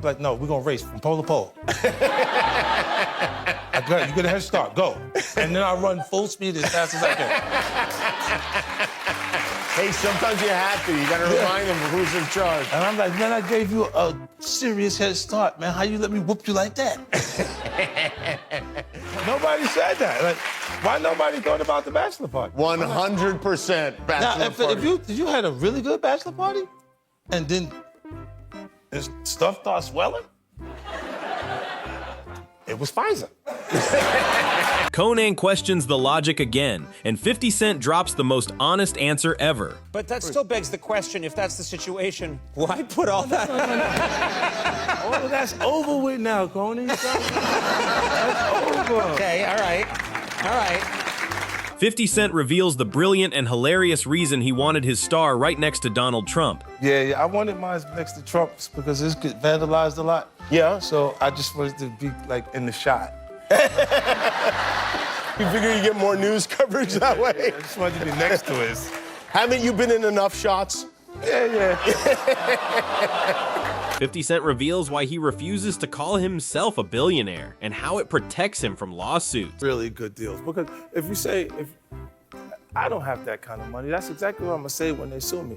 be like, no, we're gonna race from pole to pole. I got, you get a head start, go. And then I run full speed as fast as I can. Hey, sometimes you have to. You gotta remind them who's in charge. And I'm like, man, I gave you a serious head start, man. How you let me whoop you like that? Nobody said that. Like, why nobody thought about the bachelor party? 100% bachelor Now, party. if you had a really good bachelor party, and then this stuff starts swelling, it was Pfizer. Conan questions the logic again, and 50 Cent drops the most honest answer ever. But that still begs the question, if that's the situation, why put all that? Oh, that's over with now, Conan. That's over. Okay, all right. All right. 50 Cent reveals the brilliant and hilarious reason he wanted his star right next to Donald Trump. Yeah, I wanted mine next to Trump's because this get vandalized a lot. Yeah. So I just wanted to be like in the shot. You figure you get more news coverage that way? I just wanted to be next to it. Haven't you been in enough shots? Yeah. 50 Cent reveals why he refuses to call himself a billionaire and how it protects him from lawsuits. Really good deals. Because if you say, if I don't have that kind of money, that's exactly what I'm gonna say when they sue me.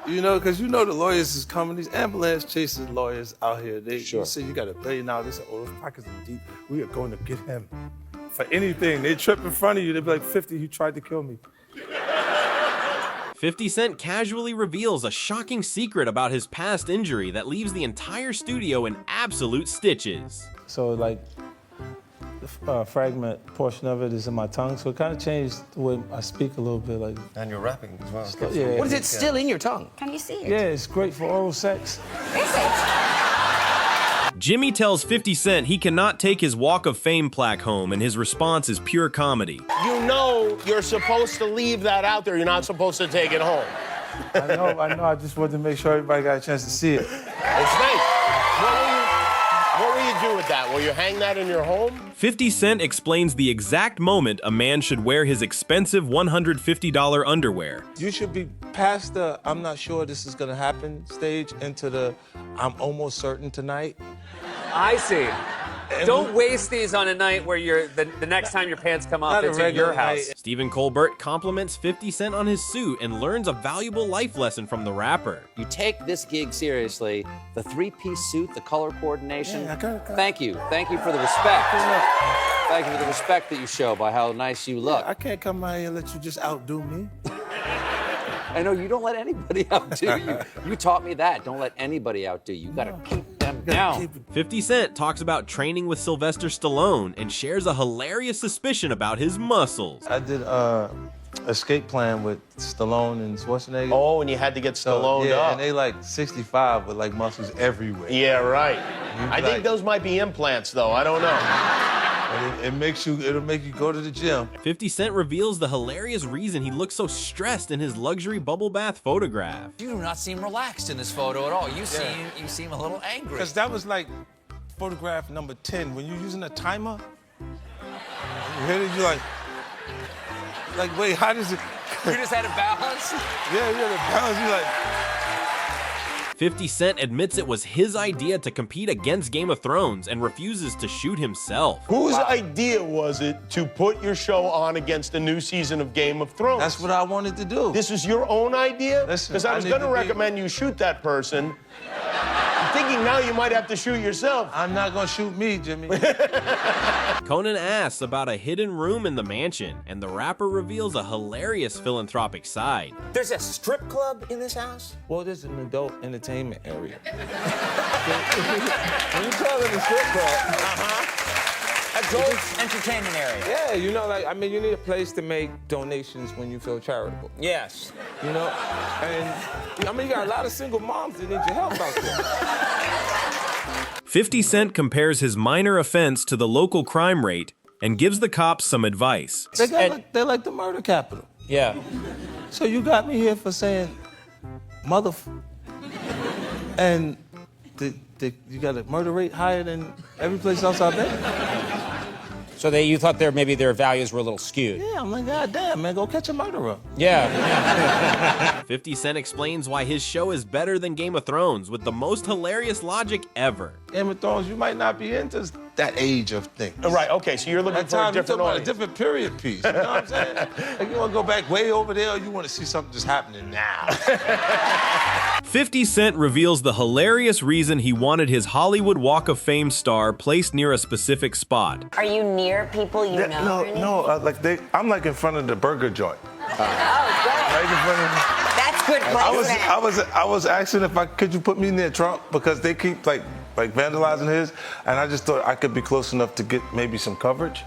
You know, because you know the lawyers is coming, these ambulance chasing lawyers out here. They you say you got $1 billion, they say, oh, those pockets are deep. We are going to get him for anything. They trip in front of you, they be like, 50, he tried to kill me. 50 Cent casually reveals a shocking secret about his past injury that leaves the entire studio in absolute stitches. So like, the fragment portion of it is in my tongue, so it kind of changed the way I speak a little bit. Like, And you're rapping as well. yeah. What is it still in your tongue? Can you see it? Yeah, it's great for oral sex. Is it? Jimmy tells 50 Cent he cannot take his Walk of Fame plaque home, and his response is pure comedy. You know you're supposed to leave that out there. You're not supposed to take it home. I know. I just wanted to make sure everybody got a chance to see it. It's nice. What will you do with that? Will you hang that in your home? 50 Cent explains the exact moment a man should wear his expensive $150 underwear. You should be past the I'm not sure this is gonna happen stage into the I'm almost certain tonight. I see. Don't waste these on a night where you're the next time your pants come off, Not a it's in regular your house. night. Stephen Colbert compliments 50 Cent on his suit and learns a valuable life lesson from the rapper. You take this gig seriously, the three-piece suit, the color coordination. Yeah, I got it. Thank you. Thank you for the respect. Thank you for the respect that you show by how nice you look. I can't come out here and let you just outdo me. I know you don't let anybody outdo you. You taught me that. Don't let anybody outdo you. You gotta keep them down. 50 Cent talks about training with Sylvester Stallone and shares a hilarious suspicion about his muscles. I did Escape Plan with Stallone and Schwarzenegger. Oh, and you had to get Stallone yeah, up. and they like 65 with like muscles everywhere. Yeah, right. I think like- those might be implants, though. I don't know. And it'll make you go to the gym. 50 Cent reveals the hilarious reason he looks so stressed in his luxury bubble bath photograph. You do not seem relaxed in this photo at all. You seem a little angry. Because that was like photograph number 10. When you're using a timer, you hit it, you're like, wait, how does it? You just had a balance? Yeah, the balance, you're like. 50 Cent admits it was his idea to compete against Game of Thrones and refuses to shoot himself. Whose idea was it to put your show on against a new season of Game of Thrones? That's what I wanted to do. This is your own idea? Listen, Because I was I need going to to be- recommend you shoot that person. I'm thinking now you might have to shoot yourself. I'm not gonna shoot me, Jimmy. Conan asks about a hidden room in the mansion, and the rapper reveals a hilarious philanthropic side. There's a strip club in this house? Well, this is an adult entertainment area. When you call it a strip club, Adult entertainment area. yeah, you know, like, I mean, you need a place to make donations when you feel charitable. Yes. You know? And, I mean, you got a lot of single moms that need your help out there. 50 Cent compares his minor offense to the local crime rate and gives the cops some advice. They're like the murder capital. Yeah. So you got me here for saying and you got a murder rate higher than every place else I've been? So you thought maybe their values were a little skewed. Yeah, I'm like, God damn, man, go catch a murderer. Yeah. 50 Cent explains why his show is better than Game of Thrones with the most hilarious logic ever. Game of Thrones, you might not be into that age of things. Right, okay, so you're looking That for a time, you're different talking about a audience. different period piece. You know what I'm saying? Like, you want to go back way over there, or you want to see something just happening now? 50 Cent reveals the hilarious reason he wanted his Hollywood Walk of Fame star placed near a specific spot. Are you near people you know? I'm like in front of the burger joint. Oh, good. Right in front of That's good placement. I was asking if could you put me near Trump, because they keep like vandalizing his, and I just thought I could be close enough to get maybe some coverage.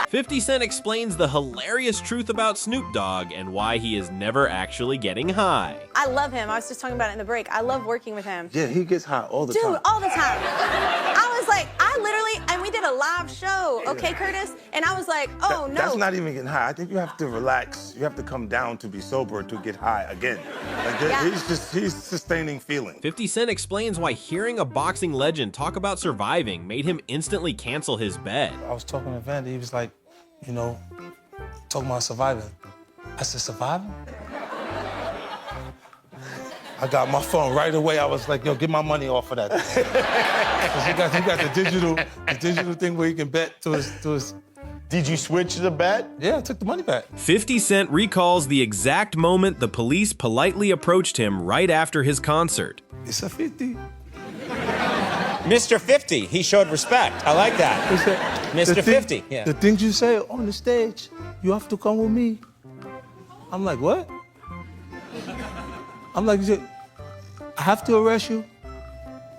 50 Cent explains the hilarious truth about Snoop Dogg and why he is never actually getting high. I love him. I was just talking about it in the break. I love working with him. Yeah, he gets high all the time. Dude, all the time. I was like, and we did a live show, okay, Curtis? And I was like, oh, no. That's not even getting high. I think you have to relax. You have to come down to be sober to get high again. He's sustaining feeling. 50 Cent explains why hearing a boxing legend talk about surviving made him instantly cancel his bet. I was talking to Vandy, he was like, talking about surviving. I said, surviving? I got my phone right away. I was like, yo, get my money off of that. Because he got the digital thing where he can bet to his. Did you switch the bet? Yeah, I took the money back. 50 Cent recalls the exact moment the police politely approached him right after his concert. It's a 50. Mr. 50, he showed respect. I like that. Mr. 50, yeah. The things you say on the stage, you have to come with me. I'm like, what? I'm like, I have to arrest you?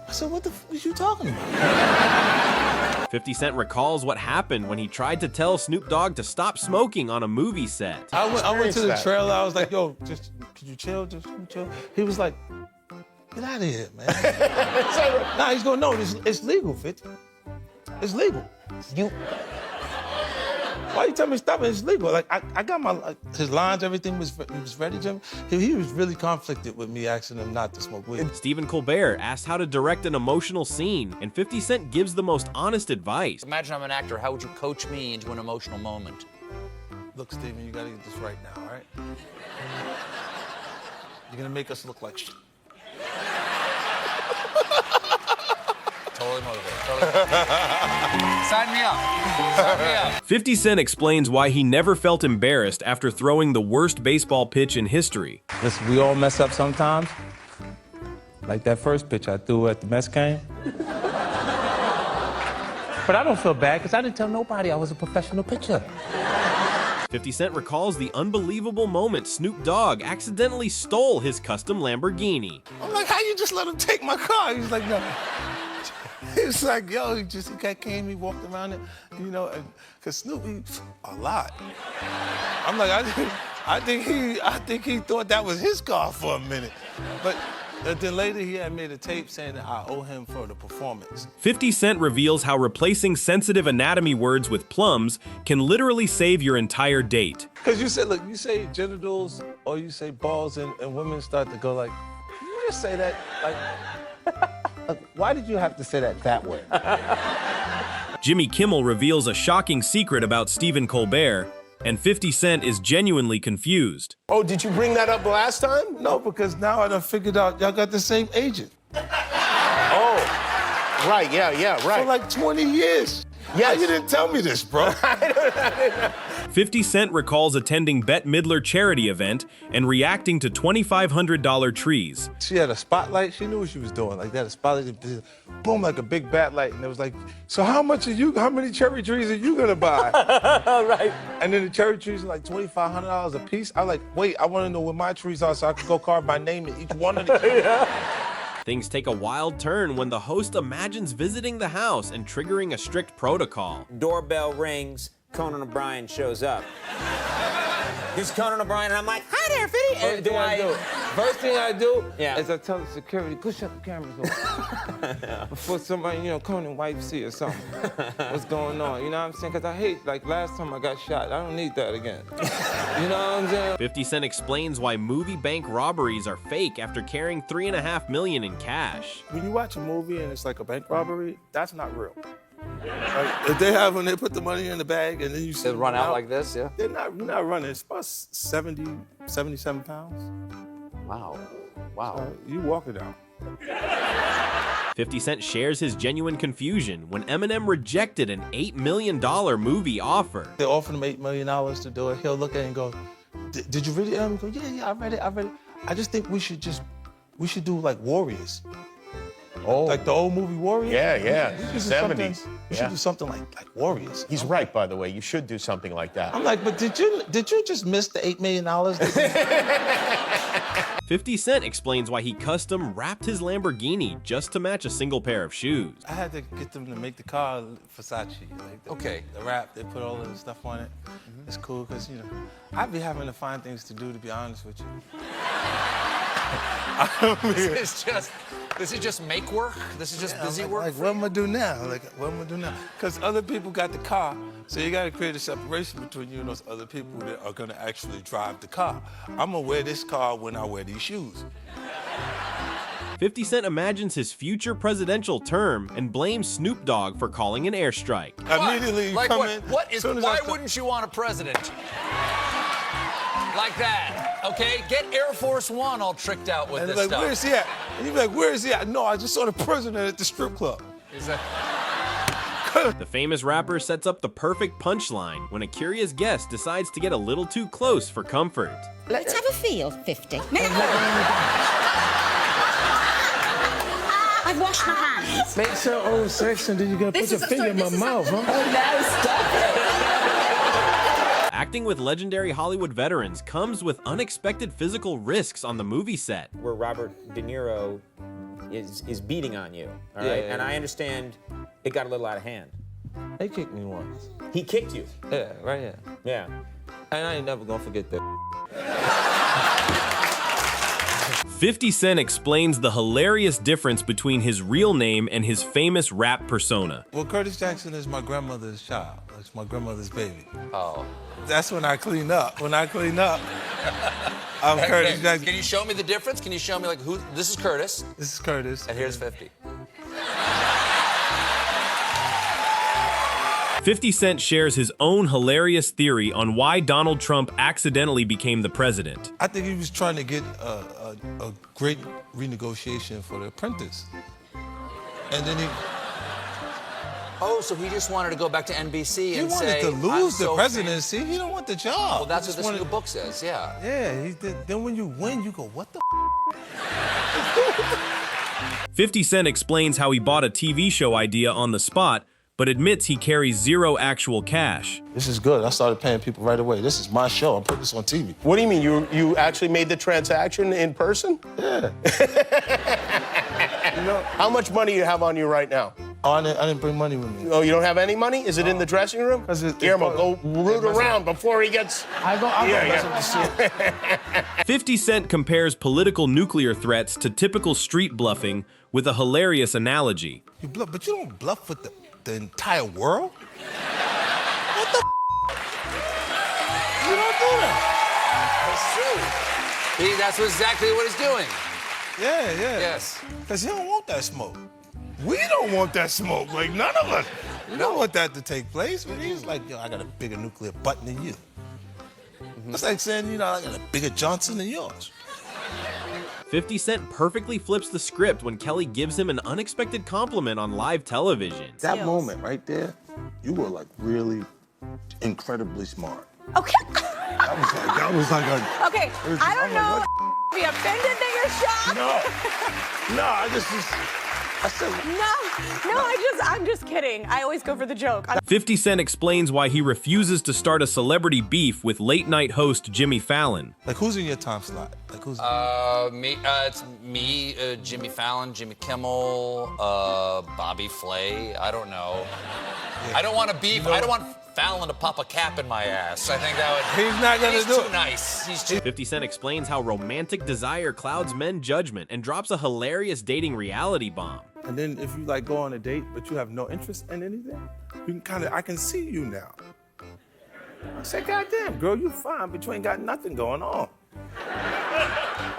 I said, what the fuck is you talking about? 50 Cent recalls what happened when he tried to tell Snoop Dogg to stop smoking on a movie set. I went to the trailer. I was like, yo, could you chill? Just chill. He was like, get out of here, man. Nah, he's going, no, it's legal, 50. It's legal. Why you tell me stop it? It's legal. Like, I got his lines, everything was ready, Jim. He was really conflicted with me asking him not to smoke weed. Stephen Colbert asked how to direct an emotional scene, and 50 Cent gives the most honest advice. Imagine I'm an actor. How would you coach me into an emotional moment? Look, Steven, you gotta get this right now, all right? You're gonna make us look like shit. Totally motivated. Sign me up. Sign me up. 50 Cent explains why he never felt embarrassed after throwing the worst baseball pitch in history. Listen, we all mess up sometimes. Like that first pitch I threw at the Mets game. But I don't feel bad because I didn't tell nobody I was a professional pitcher. 50 Cent recalls the unbelievable moment Snoop Dogg accidentally stole his custom Lamborghini. I'm like, how you just let him take my car? He's like, no. It's like, yo, he came, he walked around it, because Snoop eats a lot. I'm like, I think he thought that was his car for a minute. But then later he had made a tape saying that I owe him for the performance. 50 Cent reveals how replacing sensitive anatomy words with plums can literally save your entire date. Because you say genitals or you say balls and women start to go like, can you just say that? Like, why did you have to say that way? Jimmy Kimmel reveals a shocking secret about Stephen Colbert, and 50 Cent is genuinely confused. Oh, did you bring that up last time? No, because now I done figured out y'all got the same agent. Oh, right, yeah, right. For like 20 years. Yes. How you didn't tell me this, bro? 50 Cent recalls attending Bette Midler charity event and reacting to $2,500 trees. She had a spotlight. She knew what she was doing. Like that, a spotlight, boom, like a big bat light. And it was like, so how many cherry trees are you gonna buy? Right. And then the cherry trees are like $2,500 a piece. I'm like, wait, I wanna know where my trees are so I can go carve my name in each one of them. Things take a wild turn when the host imagines visiting the house and triggering a strict protocol. Doorbell rings, Conan O'Brien shows up. He's Conan O'Brien, and I'm like, hi there, Fitty. First thing I do Yeah. is I tell the security, go shut the cameras off. Before somebody, Conan wife see or something. What's going on? You know what I'm saying? Because I hate, like last time I got shot. I don't need that again. You know what I'm saying? 50 Cent explains why movie bank robberies are fake after carrying $3.5 million in cash. When you watch a movie and it's like a bank robbery, that's not real. Like, if they have when they put the money in the bag and then you see They run out like this, yeah? You're not running. It's about 77 pounds. Wow. Wow. You walk it out. 50 Cent shares his genuine confusion when Eminem rejected an $8 million movie offer. They offered him $8 million to do it. He'll look at it and go, did you read it? And go, yeah, I read it. I just think we should do like Warriors. Oh. Like the old movie Warriors? Yeah. We should do 70s. We should do something like Warriors. He's right, by the way. You should do something like that. I'm like, but did you just miss the $8 million? 50 Cent explains why he custom wrapped his Lamborghini just to match a single pair of shoes. I had to get them to make the car Versace. Like Okay. The wrap, they put all of the stuff on it. It's cool because, you know, I'd be having to find things to do, to be honest with you. This is just make work? This is just busy work? Like, what am I do now? Because other people got the car, so you got to create a separation between you and those other people that are going to actually drive the car. I'm going to wear this car when I wear these shoes. 50 Cent imagines his future presidential term and blames Snoop Dogg for calling an airstrike. Immediately you Like come what? in. Why wouldn't you want a president? Like that, okay? Get Air Force One all tricked out with And this like, stuff. where is he at? And you be like, where is he at? No, I just saw the president at the strip club. Is that... The famous rapper sets up the perfect punchline when a curious guest decides to get a little too close for comfort. Let's have a feel, 50. I've washed my hands. Make so old sex and then you gotta put your finger in my mouth, huh? Oh, no, stop it. Acting with legendary Hollywood veterans comes with unexpected physical risks on the movie set. Where Robert De Niro is beating on you, all right? Yeah. And I understand it got a little out of hand. They kicked me once. He kicked you. Yeah, right here. Yeah. And I ain't never gonna forget that. 50 Cent explains the hilarious difference between his real name and his famous rap persona. Well, Curtis Jackson is my grandmother's child. It's my grandmother's baby. Oh. That's when I clean up. When I clean up, I'm Curtis Jackson. Can you show me the difference? Can you show me, like, who? This is Curtis, This is Curtis. and here's 50. 50 Cent shares his own hilarious theory on why Donald Trump accidentally became the president. I think he was trying to get a great renegotiation for The Apprentice. And then he Oh, so he just wanted to go back to NBC and wanted say, to lose I'm the so presidency. He don't want the job. Well, that's He what just this new book says, yeah. Yeah, he did. Then when you win, you go, what the 50 Cent explains how he bought a TV show idea on the spot, but admits he carries zero actual cash. This is good. I started paying people right away. This is my show. I'm putting this on TV. What do you mean? You actually made the transaction in person? Yeah. You know, How much money do you have on you right now? oh, I didn't bring money with me. Oh, you don't have any money? Is it in the dressing room? 'Cause Guillermo, go root around before he gets... I'll go mess with the shit. 50 Cent compares political nuclear threats to typical street bluffing with a hilarious analogy. You bluff, but you don't bluff with the entire world? What the You don't do that. That's true. That's exactly what he's doing. Yeah. Yes. Because he don't want that smoke. We don't want that smoke. Like, none of us. We don't want that to take place. But he's like, yo, I got a bigger nuclear button than you. That's like saying, you know, I got a bigger Johnson than yours. 50 Cent perfectly flips the script when Kelly gives him an unexpected compliment on live television. That moment right there, you were like really incredibly smart. Okay. That was like a... Okay, I don't know. Be offended that you're shocked. No, I said... I'm just kidding. I always go for the joke. 50 Cent explains why he refuses to start a celebrity beef with late-night host Jimmy Fallon. Like, who's in your time slot? Like, who's... It's me, Jimmy Fallon, Jimmy Kimmel, Bobby Flay. I don't know. I don't want to beef. I don't want Fallon to pop a cap in my ass. I think that would... He's not gonna do too it. nice. He's too... 50 Cent explains how romantic desire clouds men's judgment and drops a hilarious dating reality bomb. And then if you like go on a date, but you have no interest in anything, you can I can see you now. I said, goddamn, girl, you fine, but you ain't got nothing going on.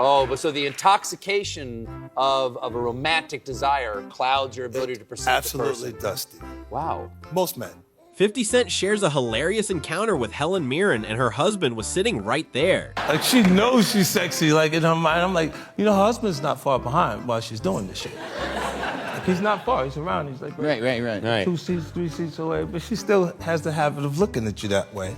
Oh, but so the intoxication of a romantic desire clouds your ability to perceive Absolutely the person. dusty. Wow. Most men. 50 Cent shares a hilarious encounter with Helen Mirren, and her husband was sitting right there. Like, she knows she's sexy, like, in her mind. I'm like, you know, her husband's not far behind while she's doing this shit. Like, he's not far, he's around. He's like, Right. 2 seats, 3 seats away. But she still has the habit of looking at you that way.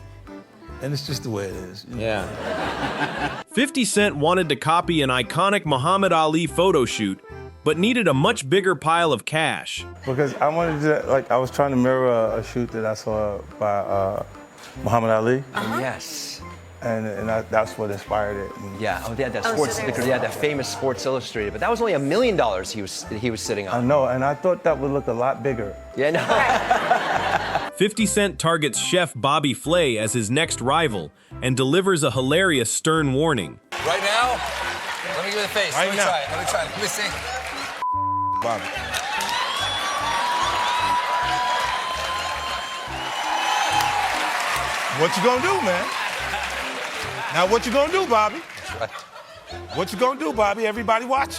And it's just the way it is. You know? Yeah. 50 Cent wanted to copy an iconic Muhammad Ali photo shoot, but needed a much bigger pile of cash. Because I wanted to, like, I was trying to mirror a shoot that I saw by Muhammad Ali. Yes. And that's what inspired it. Yeah. Oh, they had that that famous Sports Illustrated, but that was only $1 million he was sitting on. I know, and I thought that would look a lot bigger. Yeah, no. 50 Cent targets chef Bobby Flay as his next rival and delivers a hilarious stern warning. Right now, let me give it a face. Right Let me now. try it. Let me try it. Let me see. Bobby. What you gonna do, man? Now what you gonna do, Bobby? What you gonna do, Bobby? Everybody watch.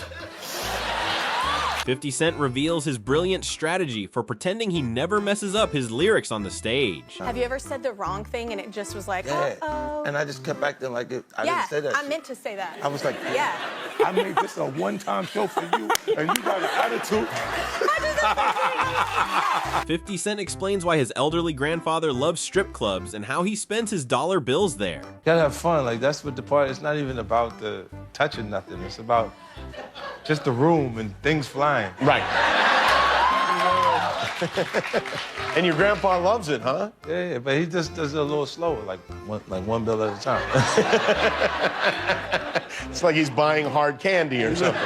50 Cent reveals his brilliant strategy for pretending he never messes up his lyrics on the stage. Have you ever said the wrong thing and it just was like, uh-oh? And I just kept acting like I Yeah, didn't say that. I meant to say that. I was like, Yeah. I made this a one-time show for you, and you got an attitude. 50 Cent explains why his elderly grandfather loves strip clubs and how he spends his dollar bills there. Gotta have fun. Like, that's what the part. It's not even about the touching nothing. It's about just the room and things flying. Right. And your grandpa loves it, huh? Yeah, but he just does it a little slower, like one bill at a time. It's like he's buying hard candy or something.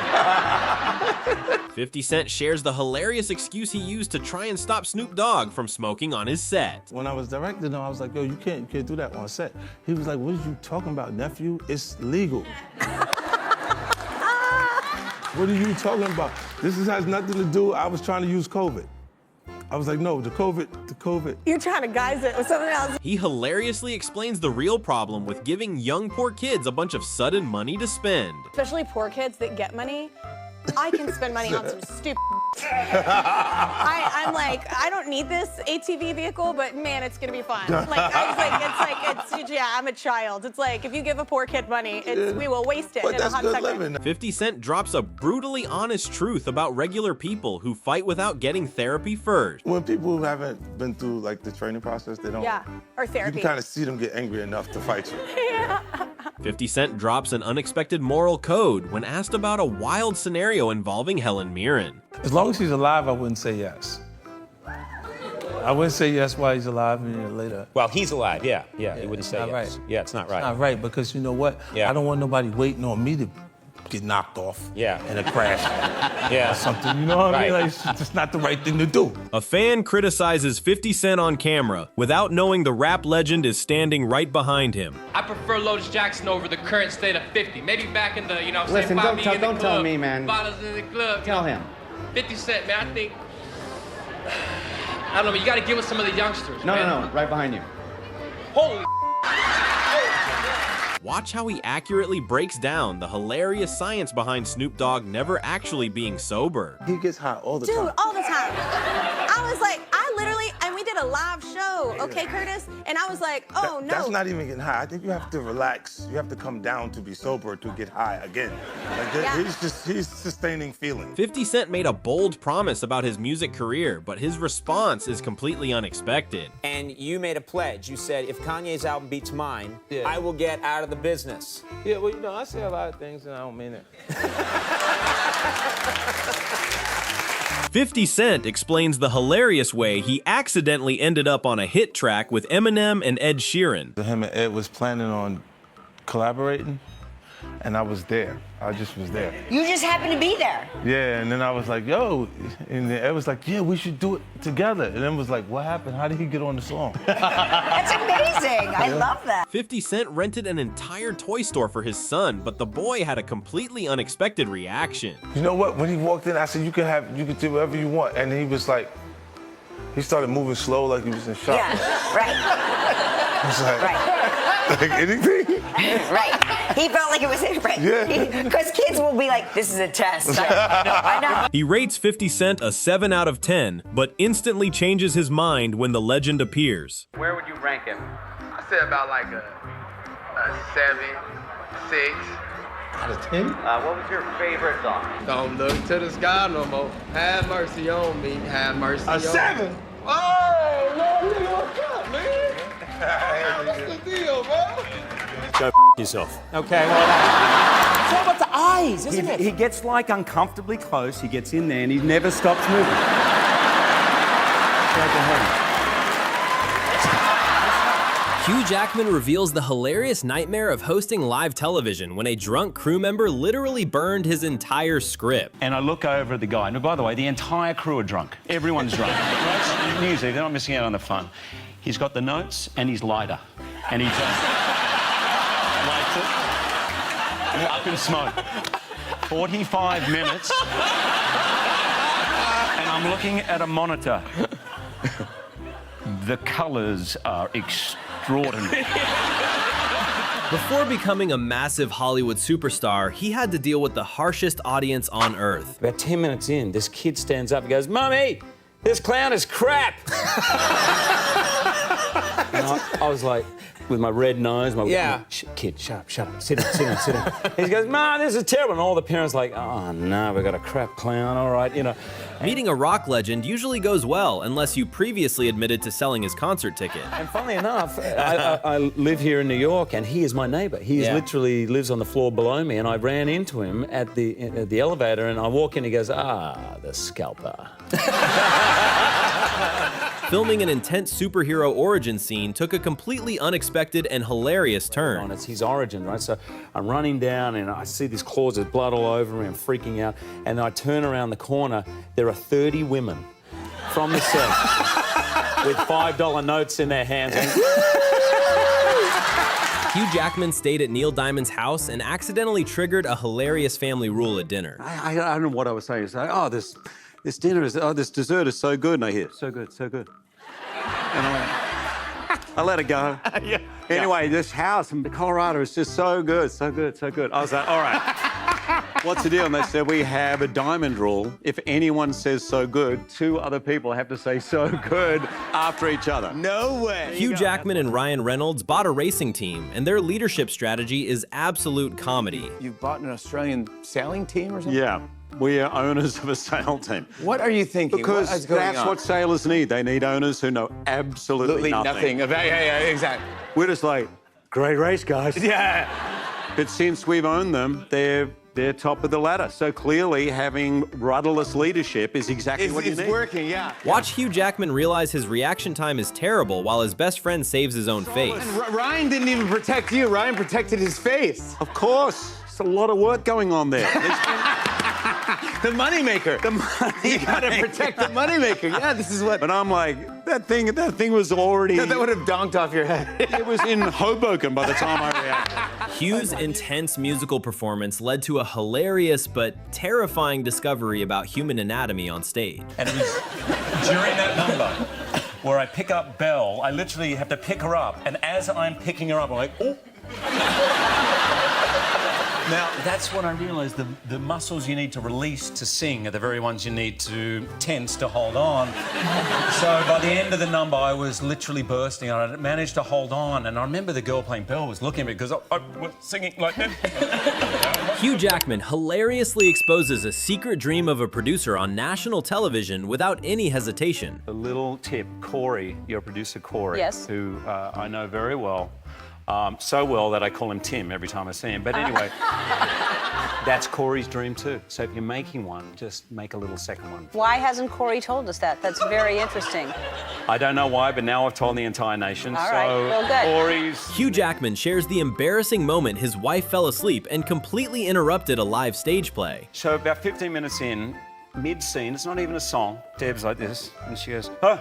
50 Cent shares the hilarious excuse he used to try and stop Snoop Dogg from smoking on his set. When I was directing him, I was like, yo, you can't do that on set. He was like, what are you talking about, nephew? It's legal. What are you talking about? This has nothing to do. I was trying to use COVID. I was like, no, the COVID. You're trying to guise it with something else. He hilariously explains the real problem with giving young poor kids a bunch of sudden money to spend. Especially poor kids that get money. I can spend money on some stupid. I'm like, I don't need this ATV vehicle, but man, it's gonna be fun. Like, I'm a child. It's like, if you give a poor kid money, we will waste it But in that's a hot good second. living. 50 Cent drops a brutally honest truth about regular people who fight without getting therapy first. When people who haven't been through like the training process, they don't. Yeah, or You therapy. can kind of see them get angry enough to fight you. 50 Cent drops an unexpected moral code when asked about a wild scenario involving Helen Mirren. As long as he's alive, I wouldn't say yes. I wouldn't say yes while he's alive and later. Well, he's alive, yeah. He wouldn't say not yes. right. Yeah, it's not right. Not right, because you know what? Yeah. I don't want nobody waiting on me to get knocked off. Yeah. In a crash. Yeah. Or something, you know what I mean? Right. Like, it's just not the right thing to do. A fan criticizes 50 Cent on camera without knowing the rap legend is standing right behind him. I prefer Lotus Jackson over the current state of 50. Maybe back in the, you know what I'm Listen, saying? don't tell me, man. Bottles in the club. Tell him. 50 Cent, man, I think, I don't know, but you gotta get with some of the youngsters, No, man. no, right behind you. Holy Watch how he accurately breaks down the hilarious science behind Snoop Dogg never actually being sober. He gets high all the Dude, time. all the time. I was like, and we did a live show, okay, Curtis? And I was like, oh, no. That's not even getting high. I think you have to relax. You have to come down to be sober to get high again. Like, Yeah. he's sustaining feelings. 50 Cent made a bold promise about his music career, but his response is completely unexpected. And you made a pledge. You said, if Kanye's album beats mine, I will get out of the business. Yeah, well, you know, I say a lot of things and I don't mean it. 50 Cent explains the hilarious way he accidentally ended up on a hit track with Eminem and Ed Sheeran. Him and Ed was planning on collaborating, and I was there. I just was there. You just happened to be there. Yeah, and then I was like, yo, and then Ed was like, yeah, we should do it together. And then was like, what happened? How did he get on the song? That's amazing. I love that. 50 Cent rented an entire toy store for his son, but the boy had a completely unexpected reaction. You know what? When he walked in, I said, you can do whatever you want. And he was like, he started moving slow like he was in shock. Yeah, right. I was like, Right. like anything? Right. He felt like it was his break. Because kids will be like, this is a test. I know. He rates 50 Cent a 7 out of 10, but instantly changes his mind when the legend appears. Where would you rank him? I say about like a 7, 6. Out of 10? What was your favorite song? Don't look to the sky no more. Have mercy on me. Have mercy on me. 7? Oh, no, nigga, what's up, man? What's the deal, man? Go yourself. Okay, well, it's all about the eyes, isn't it? He gets like uncomfortably close, he gets in there and he never stops moving. Hugh Jackman reveals the hilarious nightmare of hosting live television when a drunk crew member literally burned his entire script. And I look over at the guy, and by the way, the entire crew are drunk. Everyone's drunk. Right? Music, they're not missing out on the fun. He's got the notes and his lighter. And he just lights it. Up in smoke. 45 minutes. And I'm looking at a monitor. The colors are extraordinary. Before becoming a massive Hollywood superstar, he had to deal with the harshest audience on earth. About 10 minutes in, this kid stands up and goes, Mummy, this clown is crap. And I was like, with my red nose, kid, shut up, sit down. He goes, Mom, this is terrible. And all the parents like, oh no, we got a crap clown, all right, you know. Meeting a rock legend usually goes well unless you previously admitted to selling his concert ticket. And funnily enough, I live here in New York, and he is my neighbor. He literally lives on the floor below me, and I ran into him at the elevator, and I walk in, he goes, the scalper. Filming an intense superhero origin scene took a completely unexpected and hilarious turn. It's his origin, right? So I'm running down and I see these claws, there's blood all over me, I'm freaking out. And then I turn around the corner, there are 30 women from the set with $5 notes in their hands. Hugh Jackman stayed at Neil Diamond's house and accidentally triggered a hilarious family rule at dinner. I don't know what I was saying. It's like, this dinner is, this dessert is so good. And I hear, so good, so good. And I let it go. Anyway, this house in Colorado is just so good, so good, so good. I was like, all right, what's the deal? And they said, we have a diamond rule. If anyone says so good, 2 other people have to say so good after each other. No way. Hugh Jackman and Ryan Reynolds bought a racing team, and their leadership strategy is absolute comedy. You've bought an Australian sailing team or something? Yeah. We are owners of a sail team. What are you thinking? Because that's what sailors need. They need owners who know absolutely nothing. Yeah, exactly. We're just like, great race, guys. Yeah. But since we've owned them, they're top of the ladder. So clearly, having rudderless leadership is exactly what you need. It's working, yeah. Watch Hugh Jackman realize his reaction time is terrible while his best friend saves his own face. And Ryan didn't even protect you. Ryan protected his face. Of course. It's a lot of work going on there. The moneymaker. You gotta protect the moneymaker. Yeah, this is what. But I'm like, that thing was already. That would have donked off your head. It was in Hoboken by the time I reacted. Hugh's intense musical performance led to a hilarious but terrifying discovery about human anatomy on stage. And it was during that number where I pick up Belle, I literally have to pick her up, and as I'm picking her up, I'm like, oh. Now, that's when I realised the muscles you need to release to sing are the very ones you need to tense to hold on. So by the end of the number, I was literally bursting, and I managed to hold on. And I remember the girl playing Belle was looking at me because I was singing like that. Hugh Jackman hilariously exposes a secret dream of a producer on national television without any hesitation. A little tip, Corey, your producer Corey, Yes. who I know very well. So well that I call him Tim every time I see him. But anyway, that's Corey's dream too. So if you're making one, just make a little second one. Why hasn't Corey told us that? That's very interesting. I don't know why, but now I've told the entire nation. All right, well, good. Corey's... Hugh Jackman shares the embarrassing moment his wife fell asleep and completely interrupted a live stage play. So about 15 minutes in, mid-scene, it's not even a song, Deb's like this, and she goes, huh?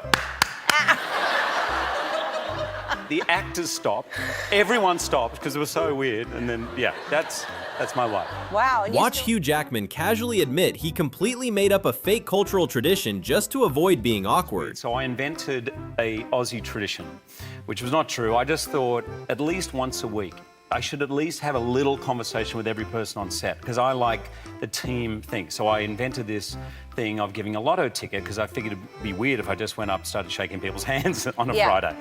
The actors stopped. Everyone stopped because it was so weird. And then, yeah, that's my wife. Wow. Watch Hugh Jackman casually admit he completely made up a fake cultural tradition just to avoid being awkward. So I invented a Aussie tradition, which was not true. I just thought at least once a week, I should at least have a little conversation with every person on set because I like the team thing. So I invented this thing of giving a lotto ticket because I figured it'd be weird if I just went up and started shaking people's hands on a Friday.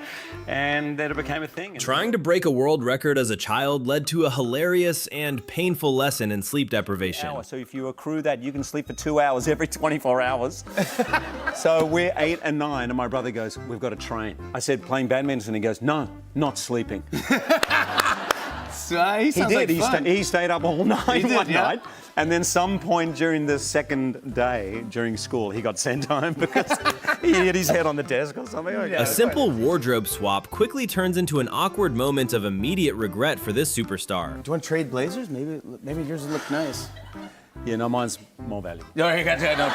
And then it became a thing. Trying to break a world record as a child led to a hilarious and painful lesson in sleep deprivation. So if you accrue that, you can sleep for 2 hours every 24 hours. So we're 8 and 9, and my brother goes, we've got to train. I said, playing badminton, and he goes, no, not sleeping. So, he did. like He stayed up all night one night. And then some point during the second day, during school, he got sent home because he hit his head on the desk or something. A simple wardrobe swap quickly turns into an awkward moment of immediate regret for this superstar. Do you want to trade blazers? Maybe yours would look nice. Yeah, no, mine's more valuable. No, you got no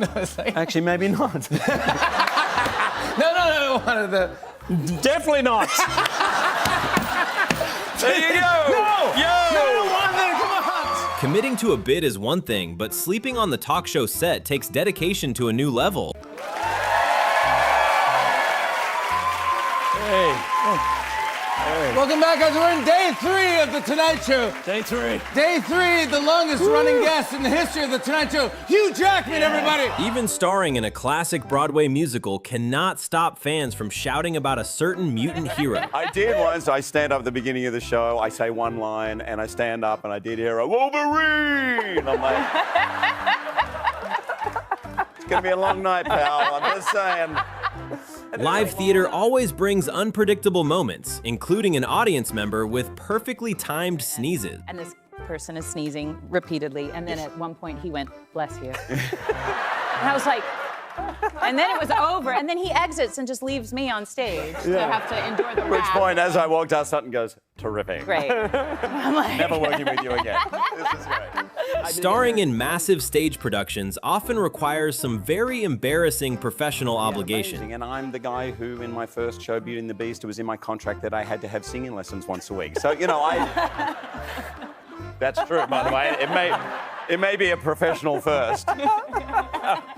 problem. No, actually, maybe not. No, one of the... Definitely not. There you go. No, come on. Committing to a bit is one thing, but sleeping on the talk show set takes dedication to a new level. Hey. Welcome back, guys. We're in day 3 of The Tonight Show. Day 3. Day 3, the longest running guest in the history of The Tonight Show, Hugh Jackman, everybody. Even starring in a classic Broadway musical cannot stop fans from shouting about a certain mutant hero. I did once. I stand up at the beginning of the show, I say one line, and I stand up and I did hear a Wolverine. I'm like, it's going to be a long night, pal. I'm just saying. Live theater always brings unpredictable moments, including an audience member with perfectly timed sneezes. And this person is sneezing repeatedly, and then at one point he went, "Bless you." And I was like, and then it was over, and then he exits and just leaves me on stage to have to endure the At which wrath. point, as I walked out, Sutton goes, terrific. Great. I'm like... Never working with you again. This is great. Starring in massive stage productions often requires some very embarrassing professional obligations. And I'm the guy who, in my first show, Beauty and the Beast, it was in my contract that I had to have singing lessons once a week. So, you know, That's true, by the way. It may be a professional first.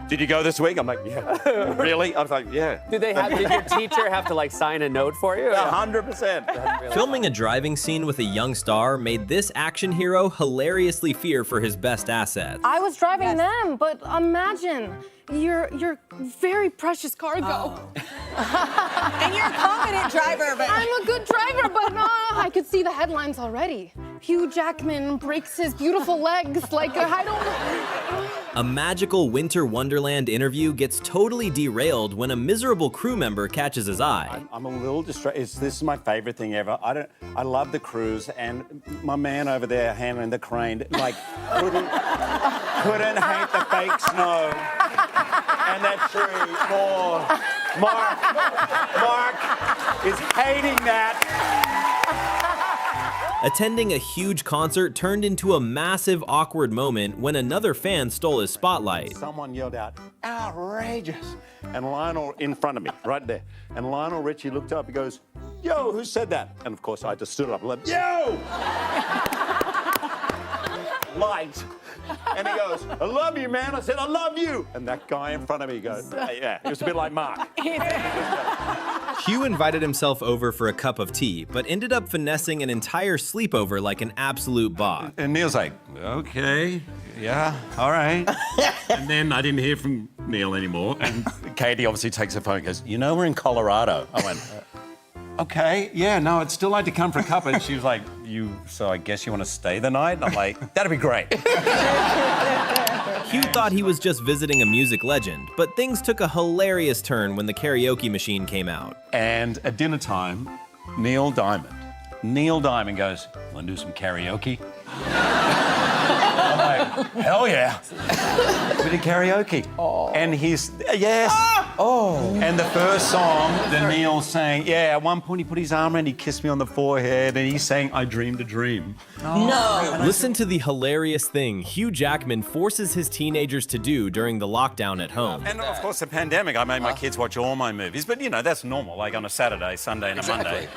Did you go this week? I'm like, yeah. Really? I was like, yeah. Did your teacher have to like sign a note for you? 100%. Filming a driving scene with a young star made this action hero hilariously fear for his best assets. I was driving them, but imagine your very precious cargo. And you're a confident driver, but... I'm a good driver, but I could see the headlines already. Hugh Jackman breaks his beautiful legs like I don't... A magical winter wonderland interview gets totally derailed when a miserable crew member catches his eye. I'm a little distracted. This is my favorite thing ever. I love the cruise, and my man over there handling the crane, like, couldn't hate the fake snow. And that tree, more. Mark is hating that. Attending a huge concert turned into a massive awkward moment when another fan stole his spotlight. Someone yelled out, outrageous. And Lionel in front of me, right there. And Lionel Richie looked up, he goes, yo, who said that? And of course I just stood up and went, yo! Light. And he goes, I love you, man. I said, I love you. And that guy in front of me goes, yeah, it was a bit like Mark. Hugh invited himself over for a cup of tea, but ended up finessing an entire sleepover like an absolute boss. And Neil's like, okay, yeah, all right. And then I didn't hear from Neil anymore. And Katie obviously takes the phone and goes, you know we're in Colorado. I went, okay, yeah, no, I'd still like to come for a cup. And she was like, so I guess you want to stay the night? And I'm like, that'd be great. Hugh thought he was just visiting a music legend, but things took a hilarious turn when the karaoke machine came out. And at dinner time, Neil Diamond goes, want to do some karaoke? I'm like, hell yeah. We did karaoke. Oh. And he's, yes. Oh. And the first song that Neil sang, yeah, at one point he put his arm around, he kissed me on the forehead, and he sang, I Dreamed a Dream. Oh. No. Listen to the hilarious thing Hugh Jackman forces his teenagers to do during the lockdown at home. And of course, the pandemic, I made my kids watch all my movies, but you know, that's normal, like on a Saturday, Sunday, and a Monday.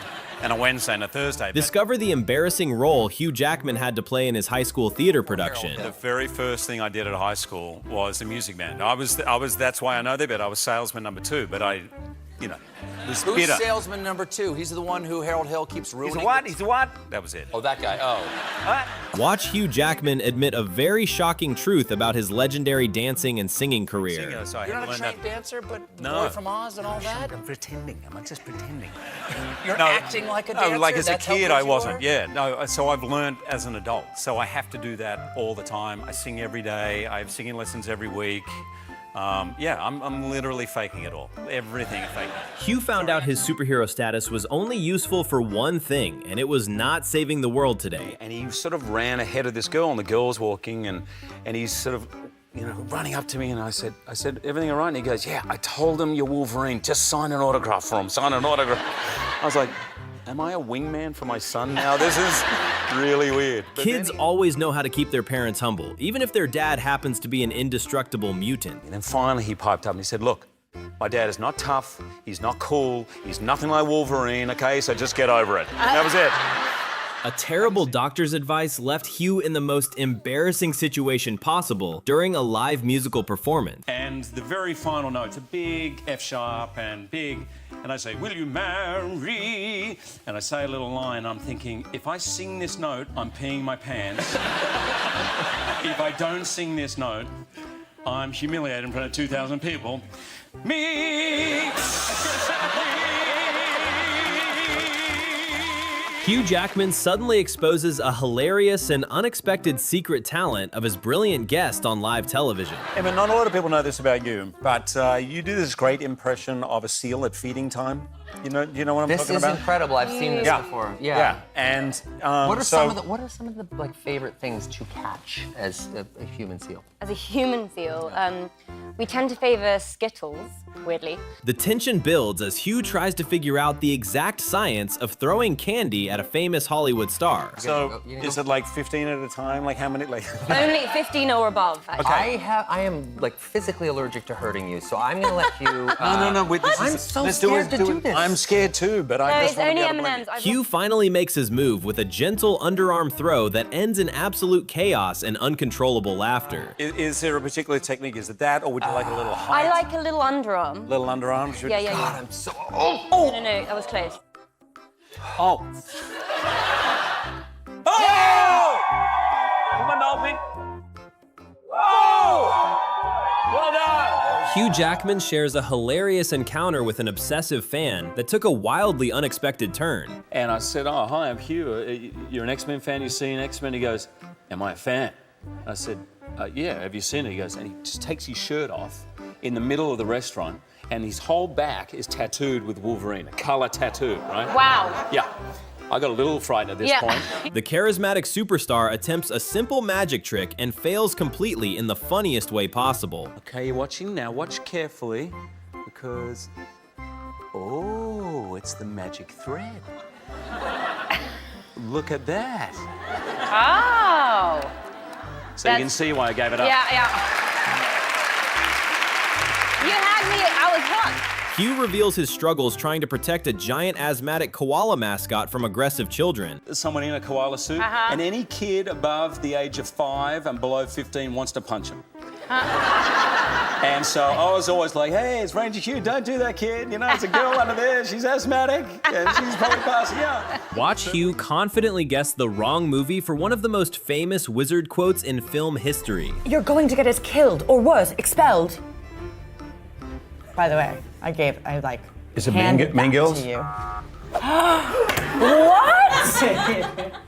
And a Wednesday and a Thursday. Discover the embarrassing role Hugh Jackman had to play in his high school theater production. The very first thing I did at high school was the music band. That's why I know that bit. I was salesman number 2, but I you know, was Who's bitter. salesman number 2? He's the one who Harold Hill keeps ruining. He's a what? He's a what? That was it. Oh, that guy. Oh. Watch Hugh Jackman admit a very shocking truth about his legendary dancing and singing career. You're not a trained dancer, but No. Boy from Oz and all that? I'm pretending. I'm just pretending. You're acting like a dancer? No, like as a That's how kid, good I you wasn't. are? Yeah, no. So I've learned as an adult. So I have to do that all the time. I sing every day. I have singing lessons every week. Yeah, I'm literally faking it all. Everything faking. Hugh found out his superhero status was only useful for one thing, and it was not saving the world today. And he sort of ran ahead of this girl, and the girl's walking, and he's sort of, you know, running up to me, and I said, everything all right? And he goes, yeah, I told him you're Wolverine. Just sign an autograph for him. Sign an autograph. I was like, am I a wingman for my son now? This is really weird. But Kids always know how to keep their parents humble, even if their dad happens to be an indestructible mutant. And then finally he piped up and he said, look, my dad is not tough, he's not cool, he's nothing like Wolverine, okay? So just get over it. That was it. A terrible doctor's advice left Hugh in the most embarrassing situation possible during a live musical performance. And the very final note's a big F sharp and big, and I say, will you marry? And I say a little line, I'm thinking, if I sing this note, I'm peeing my pants. If I don't sing this note, I'm humiliated in front of 2,000 people. Me! Hugh Jackman suddenly exposes a hilarious and unexpected secret talent of his brilliant guest on live television. Emma, not a lot of people know this about you, but you do this great impression of a seal at feeding time. You know what I'm This talking is about? incredible. I've seen this before. Yeah. Yeah, and What are some of the like favorite things to catch as a human seal? As a human seal, we tend to favor Skittles, weirdly. The tension builds as Hugh tries to figure out the exact science of throwing candy at a famous Hollywood star. So is it like 15 at a time? Like how many? Like Only 15 or above, actually. I am like physically allergic to hurting you, so I'm gonna let you. No. Wait, I'm so scared to do this. I'm scared too, but I just No, want it's to only be able to M&Ms. Hugh finally makes his move with a gentle underarm throw that ends in absolute chaos and uncontrollable laughter. Is there a particular technique? Is it that, or would you like a little height? I like a little underarm. Little underarm? Yeah. God, I'm so... No, that was close. Oh! Oh! Come on, Dolphin. Oh! Well done! Hugh Jackman shares a hilarious encounter with an obsessive fan that took a wildly unexpected turn. And I said, oh, hi, I'm Hugh. You're an X-Men fan? You've seen X-Men? He goes, am I a fan? I said, yeah, have you seen it? He goes, and he just takes his shirt off in the middle of the restaurant, and his whole back is tattooed with Wolverine, a color tattoo, right? Wow. Yeah. I got a little frightened at this point. The charismatic superstar attempts a simple magic trick and fails completely in the funniest way possible. Okay, you're watching now. Watch carefully, because, oh, it's the magic thread. Look at that. Oh. So you can see why I gave it up. Yeah. You had me, I was hooked. Hugh reveals his struggles trying to protect a giant asthmatic koala mascot from aggressive children. Someone in a koala suit, and any kid above the age of 5 and below 15 wants to punch him. And so I was always like, hey, it's Ranger Hugh, don't do that, kid. You know, it's a girl under there, she's asthmatic, and she's probably passing out. Watch Hugh confidently guess the wrong movie for one of the most famous wizard quotes in film history. You're going to get us killed, or worse, expelled. By the way, I like. Is it Mean Girls? To you. What?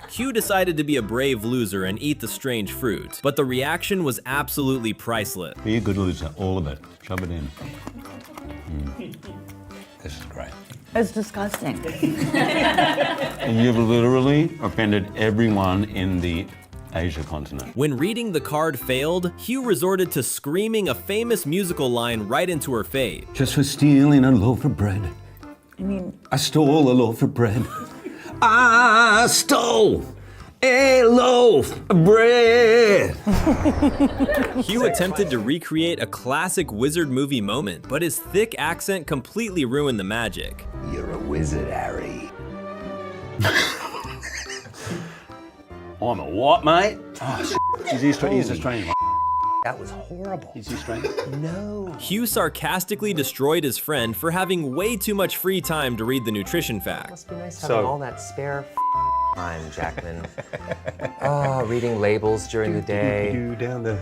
Hugh decided to be a brave loser and eat the strange fruit, but the reaction was absolutely priceless. Be a good loser, all of it. Shove it in. This is great. It's disgusting. And you've literally offended everyone in the Asia continent. When reading the card failed, Hugh resorted to screaming a famous musical line right into her face. Just for stealing a loaf of bread. I stole a loaf of bread. I stole a loaf of bread. Hugh attempted to recreate a classic wizard movie moment, but his thick accent completely ruined the magic. You're a wizard, Harry. I'm a what, mate? Oh, he's Australian. That was horrible. Is he strange? No. Hugh sarcastically destroyed his friend for having way too much free time to read the nutrition facts. Must be nice having all that spare time, Jackman. Reading labels during the day,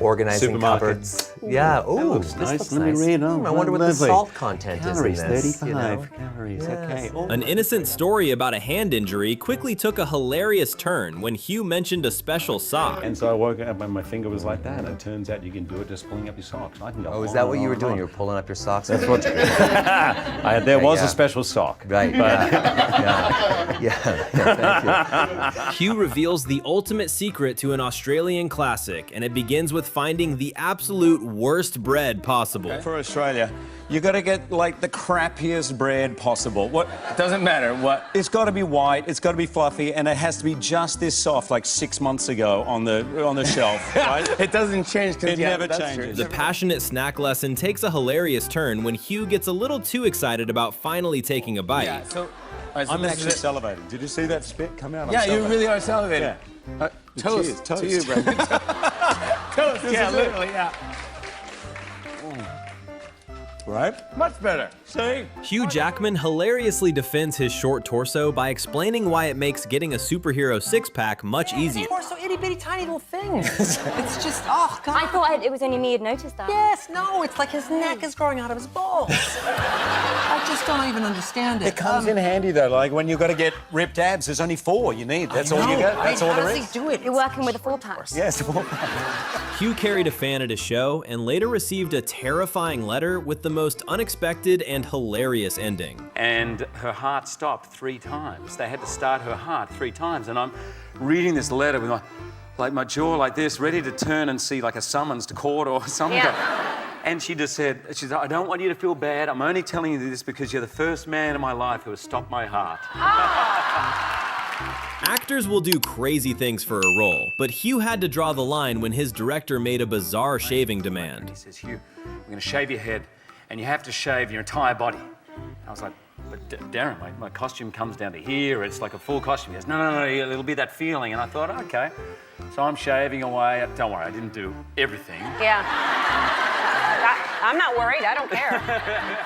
organizing supermarket. cupboards. Yeah. Oh, looks this nice. looks Let me nice. read. Oh, I wonder what the lovely. salt content Calories, is in this. 35 calories. Okay. Oh. An innocent story about a hand injury quickly took a hilarious turn when Hugh mentioned a special sock. And so I woke up and my finger was like that. And it turns out you can do it just pulling up your socks. I can go. Oh, is on that and what you on were and doing? on. You were pulling up your socks? That's what. There was yeah. a special sock. Right. But Thank you. Hugh reveals the ultimate secret to an Australian classic, and it begins with finding the absolute worst bread possible. For Australia, you got to get like the crappiest bread possible. What? It doesn't matter what. It's got to be white. It's got to be fluffy, and it has to be just this soft, like 6 months ago on the shelf. Right? It doesn't change. It never changes. The passionate snack lesson takes a hilarious turn when Hugh gets a little too excited about finally taking a bite. Yeah. So. All right, so I'm this actually is it. salivating. Did you see that spit come out? I'm Yeah, you salivating. really are salivating. Yeah. Toast. Cheers, toast. To you, bro. Toast. Yeah, literally. Yeah. Right? Much better. See? Hugh Jackman hilariously defends his short torso by explaining why it makes getting a superhero six-pack much easier. So itty bitty tiny little things. It's just, oh God. I thought it was only me who'd noticed that. Yes, no, it's like his neck is growing out of his balls. I just don't even understand it. It comes in handy though, like when you've got to get ripped abs, there's only 4 you need. That's all you get. That's all there is. How does he do it? You're working with a four-pack. Yes. Hugh carried a fan at his show and later received a terrifying letter with the most unexpected and hilarious ending. And her heart stopped 3 times. They had to start her heart 3 times. And I'm reading this letter with my jaw like this, ready to turn and see like a summons to court or something. Yeah. And she just said, I don't want you to feel bad. I'm only telling you this because you're the first man in my life who has stopped my heart. Actors will do crazy things for a role, but Hugh had to draw the line when his director made a bizarre shaving demand. He says, Hugh, we're going to shave your head and you have to shave your entire body. I was like, but Darren, my costume comes down to here. It's like a full costume. He goes, no, it'll be that feeling. And I thought, okay. So I'm shaving away. Don't worry, I didn't do everything. Yeah. I'm not worried. I don't care.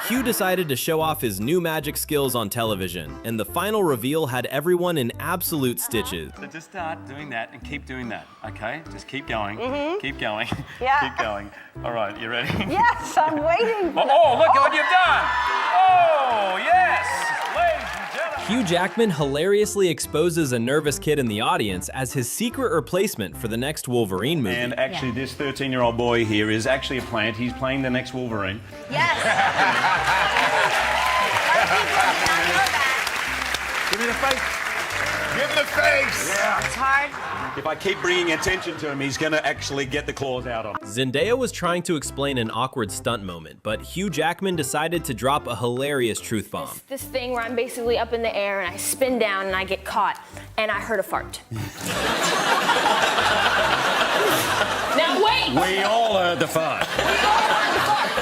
Hugh decided to show off his new magic skills on television, and the final reveal had everyone in absolute stitches. So just start doing that and keep doing that, okay? Just keep going. Keep going. Yeah. Keep going. All right, you ready? Yes, I'm waiting. Oh, look at what you've done! Oh, yes! Ladies and gentlemen. Hugh Jackman hilariously exposes a nervous kid in the audience as his secret replacement for the next Wolverine movie. And actually, this 13-year-old boy here is actually a plant. He's playing the next Wolverine. Yes. Give me the face. Give him the face. Yeah. It's hard. If I keep bringing attention to him, he's going to actually get the claws out on him. Zendaya was trying to explain an awkward stunt moment, but Hugh Jackman decided to drop a hilarious truth bomb. This thing where I'm basically up in the air and I spin down and I get caught and I heard a fart. Now wait! We all heard the fart.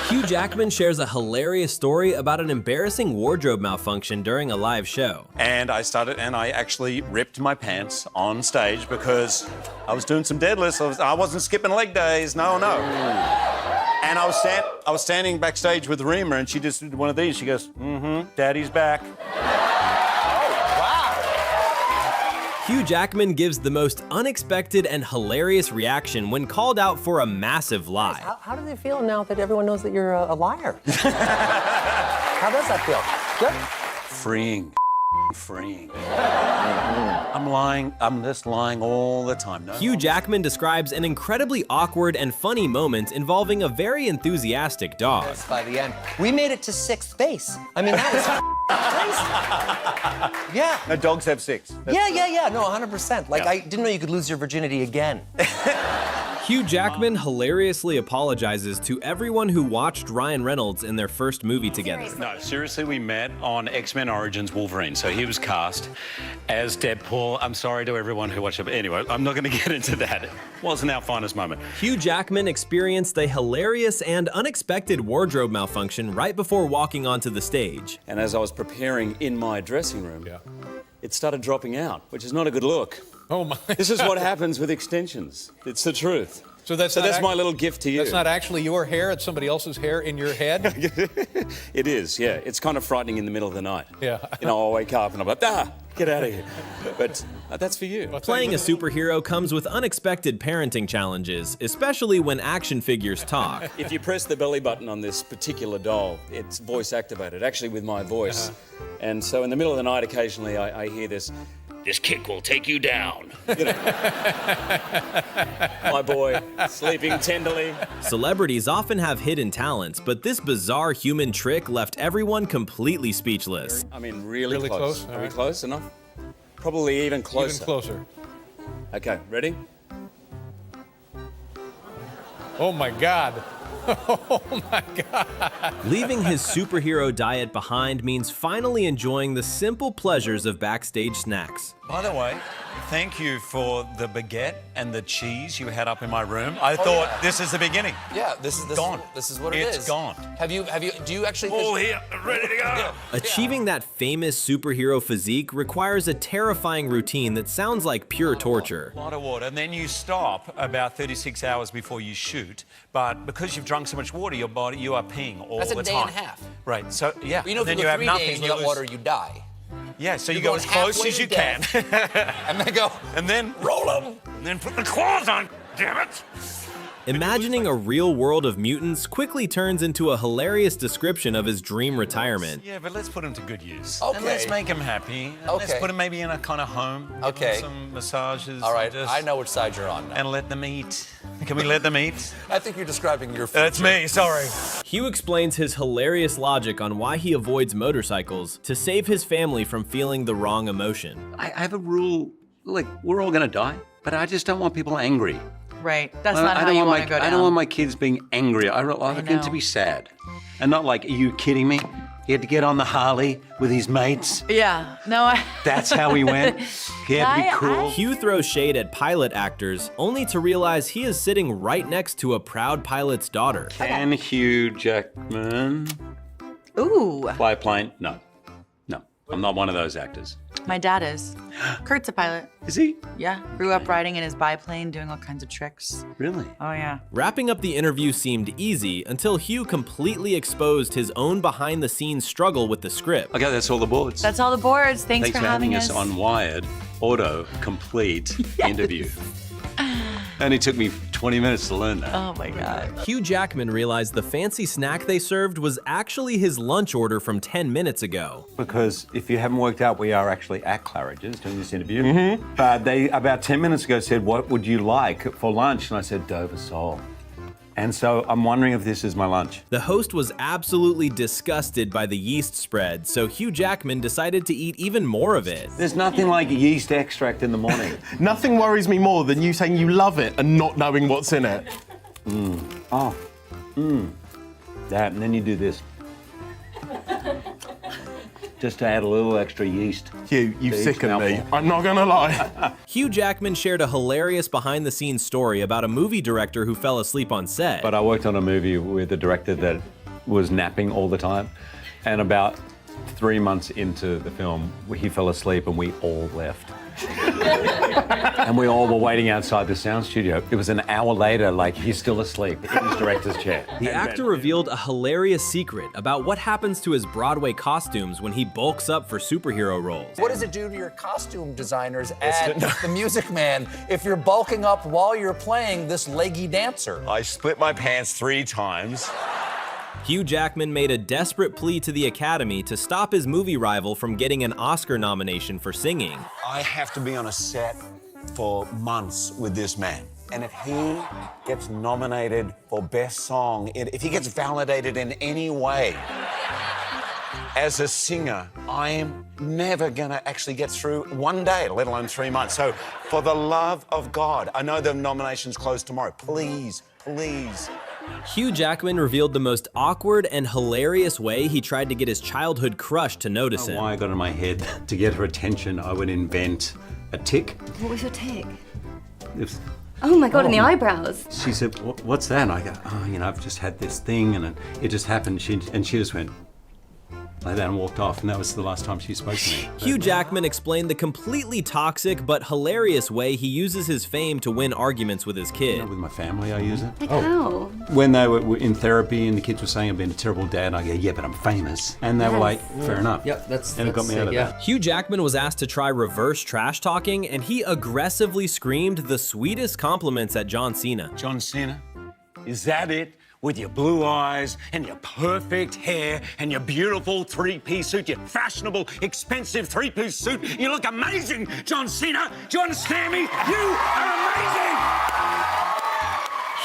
Hugh Jackman shares a hilarious story about an embarrassing wardrobe malfunction during a live show. And I actually ripped my pants on stage because I was doing some deadlifts. I wasn't skipping leg days, no. And I was standing backstage with Rima and she just did one of these. She goes, Daddy's back. Hugh Jackman gives the most unexpected and hilarious reaction when called out for a massive lie. How does it feel now that everyone knows that you're a liar? How does that feel? Good? Freeing. I'm just lying all the time. No, Hugh Jackman describes an incredibly awkward and funny moment involving a very enthusiastic dog. By the end, we made it to 6th base. I mean, that was crazy. Yeah. No, dogs have 6. Yeah. No, 100%. Like, I didn't know you could lose your virginity again. Hugh Jackman hilariously apologizes to everyone who watched Ryan Reynolds in their first movie together. No, seriously, we met on X-Men Origins Wolverine. So he was cast as Deadpool. I'm sorry to everyone who watched it. But anyway, I'm not going to get into that. It wasn't our finest moment. Hugh Jackman experienced a hilarious and unexpected wardrobe malfunction right before walking onto the stage. And as I was preparing in my dressing room, it started dropping out, which is not a good look. Oh my. This is what happens with extensions. It's the truth. So that's my little gift to you. That's not actually your hair. It's somebody else's hair in your head. It is, yeah. It's kind of frightening in the middle of the night. Yeah. You know, I'll wake up and I'm like, get out of here. But that's for you. Playing a superhero comes with unexpected parenting challenges, especially when action figures talk. If you press the belly button on this particular doll, it's voice activated, actually with my voice. And so in the middle of the night, occasionally I hear this kick will take you down. You know. My boy, sleeping tenderly. Celebrities often have hidden talents, but this bizarre human trick left everyone completely speechless. I mean, really close. Are we close enough? Probably even closer. Even closer. Okay, ready? Oh my God. Oh my God. Leaving his superhero diet behind means finally enjoying the simple pleasures of backstage snacks. By the way, thank you for the baguette and the cheese you had up in my room. I thought this is the beginning. Yeah, this is gone. This is what it is. It's gone. Do you actually? All here, ready to go. Achieving that famous superhero physique requires a terrifying routine that sounds like pure torture. A lot of water, and then you stop about 36 hours before you shoot. But because you've drunk so much water, you are peeing all the time. That's a day and a half. Right. So yeah. Well, you know, then if you you have 3 nothing. days without water, you die. Yeah, so you You're go as close halfway as to you can. And then go, and then roll them. And then put the claws on, damn it. Imagining a real world of mutants quickly turns into a hilarious description of his dream retirement. Yeah, but let's put him to good use. Okay. And let's make him happy. And let's put him maybe in a kind of home. Give Okay. him some massages. All right, and I know which side you're on now. And let them eat. Can we let them eat? I think you're describing your future. That's me, sorry. Hugh explains his hilarious logic on why he avoids motorcycles to save his family from feeling the wrong emotion. I have a rule, like, we're all gonna die, but I just don't want people angry. Right. That's not how you want to go down. I don't want my kids being angry. I want them to be sad. And not like, are you kidding me? He had to get on the Harley with his mates. Yeah. No, That's how he went. He had to be cool. Hugh throws shade at pilot actors, only to realize he is sitting right next to a proud pilot's daughter. Can Hugh Jackman Ooh. fly a plane? No. No. I'm not one of those actors. My dad is. Kurt's a pilot. Is he? Yeah. Grew up riding in his biplane, doing all kinds of tricks. Really? Oh, yeah. Wrapping up the interview seemed easy until Hugh completely exposed his own behind-the-scenes struggle with the script. Okay, that's all the boards. That's all the boards. Thanks for having us. On Wired Auto Complete interview. Only took me 20 minutes to learn that. Oh my God. Hugh Jackman realized the fancy snack they served was actually his lunch order from 10 minutes ago. Because if you haven't worked out, we are actually at Claridge's doing this interview. But they, about 10 minutes ago, said, what would you like for lunch? And I said, Dover sole. And so I'm wondering if this is my lunch. The host was absolutely disgusted by the yeast spread, so Hugh Jackman decided to eat even more of it. There's nothing like yeast extract in the morning. Nothing worries me more than you saying you love it and not knowing what's in it. That, and then you do this. Just to add a little extra yeast. Hugh, you sicken me. I'm not gonna lie. Hugh Jackman shared a hilarious behind-the-scenes story about a movie director who fell asleep on set. But I worked on a movie with a director that was napping all the time. And about 3 months into the film, he fell asleep and we all left. And we all were waiting outside the sound studio. It was an hour later, like, he's still asleep in his director's chair. The actor revealed a hilarious secret about what happens to his Broadway costumes when he bulks up for superhero roles. What does it do to your costume designers and the Music Man if you're bulking up while you're playing this leggy dancer? I split my pants 3 times. Hugh Jackman made a desperate plea to the Academy to stop his movie rival from getting an Oscar nomination for singing. I have to be on a set for months with this man. And if he gets nominated for Best Song, if he gets validated in any way as a singer, I am never gonna actually get through one day, let alone 3 months. So for the love of God, I know the nomination's closed tomorrow. Please, please. Hugh Jackman revealed the most awkward and hilarious way he tried to get his childhood crush to notice him. Why I got in my head to get her attention, I would invent a tick. What was your tick? Oh my God, in the eyebrows. She said, what's that? And I go, oh, I've just had this thing and it just happened. And she just went. I then walked off, and that was the last time she spoke to me. Hugh Jackman explained the completely toxic but hilarious way he uses his fame to win arguments with his kid. With my family, I use it. Like how? When they were in therapy and the kids were saying I've been a terrible dad, I go, yeah, but I'm famous. And they were like, fair enough. Yep, and it got me out of that. Hugh Jackman was asked to try reverse trash talking, and he aggressively screamed the sweetest compliments at John Cena. John Cena, is that it? With your blue eyes and your perfect hair and your beautiful three-piece suit, your fashionable, expensive three-piece suit. You look amazing, John Cena. Do you understand me? You are amazing!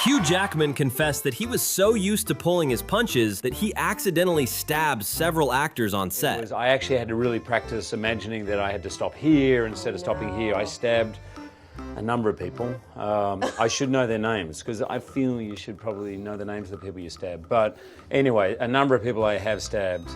Hugh Jackman confessed that he was so used to pulling his punches that he accidentally stabbed several actors on set. I actually had to really practice imagining that I had to stop here instead of stopping here. I stabbed a number of people. I should know their names because I feel you should probably know the names of the people you stab. But anyway, a number of people I have stabbed,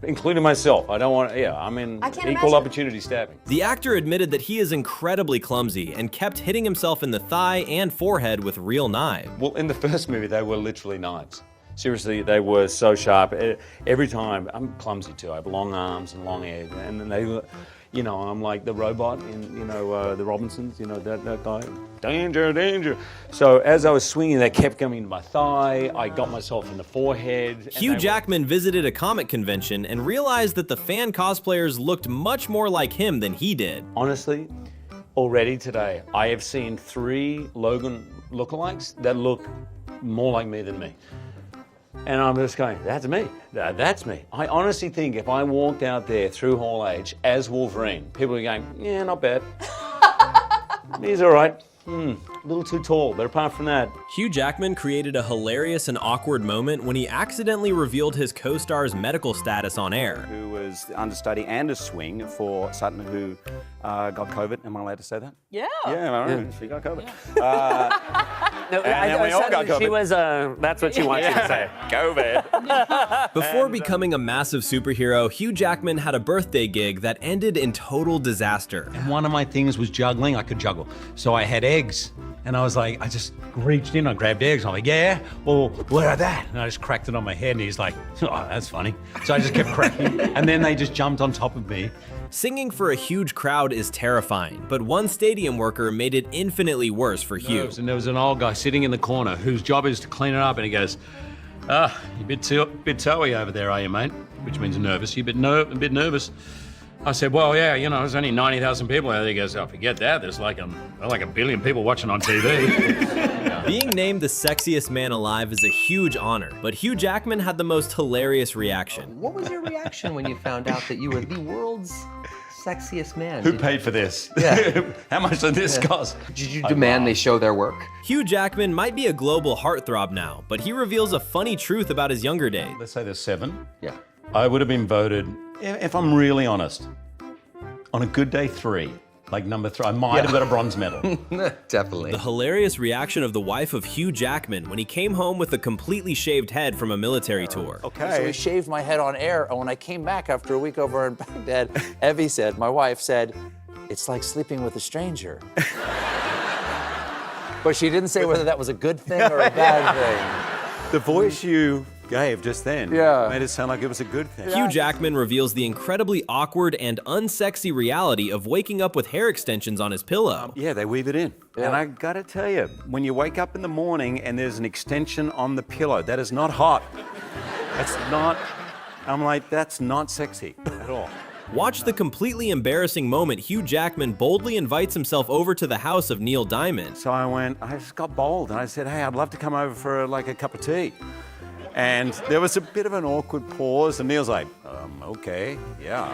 including myself. I don't want to, I'm in equal opportunity stabbing. The actor admitted that he is incredibly clumsy and kept hitting himself in the thigh and forehead with real knives. Well, in the first movie, they were literally knives. Seriously, they were so sharp. Every time, I'm clumsy too. I have long arms and long hair, and then they were, I'm like the robot in, the Robinsons, that guy. Danger, danger. So as I was swinging, they kept coming to my thigh. I got myself in the forehead. Hugh Jackman visited a comic convention and realized that the fan cosplayers looked much more like him than he did. Honestly, already today, I have seen 3 Logan lookalikes that look more like me than me. And I'm just going, that's me. That's me. I honestly think if I walked out there through Hall H as Wolverine, people are going, yeah, not bad. He's all right. A little too tall, but apart from that. Hugh Jackman created a hilarious and awkward moment when he accidentally revealed his co-star's medical status on air. Who was the understudy and a swing for Sutton, who got COVID. Am I allowed to say that? Yeah. Yeah, she got COVID. No, and we all got COVID. She was, that's what she wants you to say. COVID. Before becoming a massive superhero, Hugh Jackman had a birthday gig that ended in total disaster. And one of my things was juggling. I could juggle. So I had eggs. And I was like, I just reached in, I grabbed eggs. I'm like, yeah, well, where are that? And I just cracked it on my head. And he's like, oh, that's funny. So I just kept cracking. And then they just jumped on top of me. Singing for a huge crowd is terrifying, but one stadium worker made it infinitely worse for Hugh. And there was an old guy sitting in the corner whose job is to clean it up. And he goes, you're a bit toey over there, are you, mate? Which means nervous. You're a bit nervous. I said, well, yeah, there's only 90,000 people out there. He goes, oh, forget that. There's like a billion people watching on TV. Being named the sexiest man alive is a huge honor, but Hugh Jackman had the most hilarious reaction. What was your reaction when you found out that you were the world's sexiest man? Who paid for this? Yeah. How much did this cost? Did you demand they show their work? Hugh Jackman might be a global heartthrob now, but he reveals a funny truth about his younger days. Let's say there's 7. Yeah. I would have been voted, if I'm really honest, on a good day 3. Like number 3, I might have got a bronze medal. Definitely. The hilarious reaction of the wife of Hugh Jackman when he came home with a completely shaved head from a military tour. Okay. So we shaved my head on air, and when I came back after a week over in Baghdad, Evie said, my wife said, it's like sleeping with a stranger. But she didn't say whether that was a good thing or a bad thing. The voice you gave just then made it sound like it was a good thing. Hugh Jackman reveals the incredibly awkward and unsexy reality of waking up with hair extensions on his pillow. Yeah, they weave it in. Yeah. And I gotta tell you, when you wake up in the morning and there's an extension on the pillow, that is not hot. That's not, I'm like, that's not sexy at all. Watch the completely embarrassing moment Hugh Jackman boldly invites himself over to the house of Neil Diamond. So I just got bold and I said, hey, I'd love to come over for a cup of tea. And there was a bit of an awkward pause and Neil's like, okay, yeah.